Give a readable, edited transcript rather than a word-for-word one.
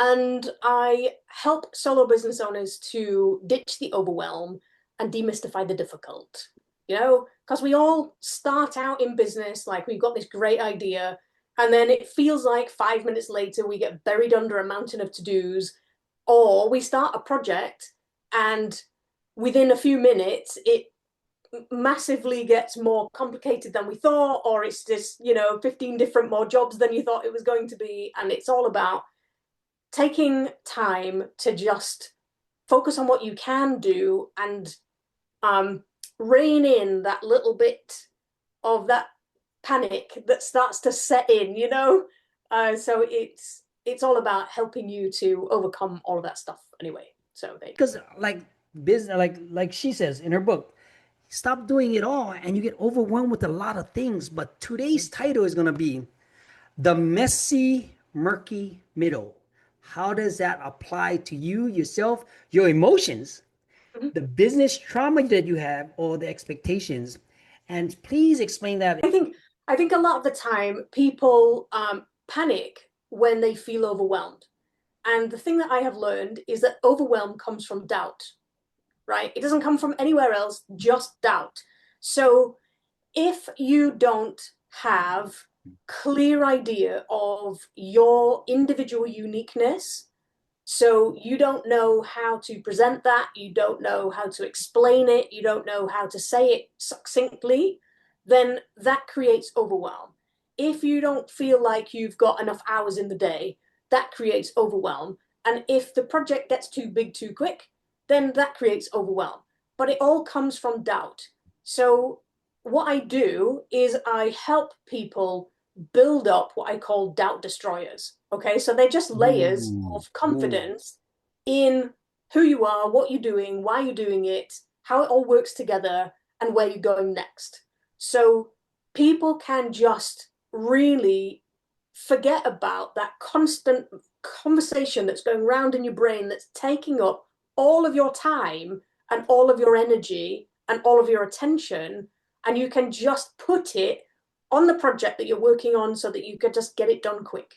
And I help solo business owners to ditch the overwhelm and demystify the difficult. Because we all start out in business like we've got this great idea, and then it feels like 5 minutes later we get buried under a mountain of to-dos, or we start a project and within a few minutes it massively gets more complicated than we thought, or it's just 15 different more jobs than you thought it was going to be. And it's all about taking time to just focus on what you can do and rein in that little bit of that panic that starts to set in. So it's all about helping you to overcome all of that stuff anyway. So they Because like business, like she says in her book, stop doing it all and you get overwhelmed with a lot of things. But today's title is going to be the messy, murky middle. How does that apply to you, yourself, your emotions, Mhm. the business trauma that you have, or the expectations? And please explain that. I think a lot of the time people panic when they feel overwhelmed. And the thing that I have learned is that overwhelm comes from doubt, right? It doesn't come from anywhere else, just doubt. So if you don't have clear idea of your individual uniqueness, so you don't know how to present that, you don't know how to explain it, you don't know how to say it succinctly, then that creates overwhelm. If you don't feel like you've got enough hours in the day, that creates overwhelm. And if the project gets too big too quick, then that creates overwhelm. But it all comes from doubt. So what I do is I help people build up what I call doubt destroyers. Okay, so they're just layers Ooh, of ooh. confidence in who you are, what you're doing, why you're doing it, how it all works together, and where you're going next. So people can just really forget about that constant conversation that's going around in your brain that's taking up all of your time and all of your energy and all of your attention, and you can just put it on the project that you're working on so that you can just get it done quick.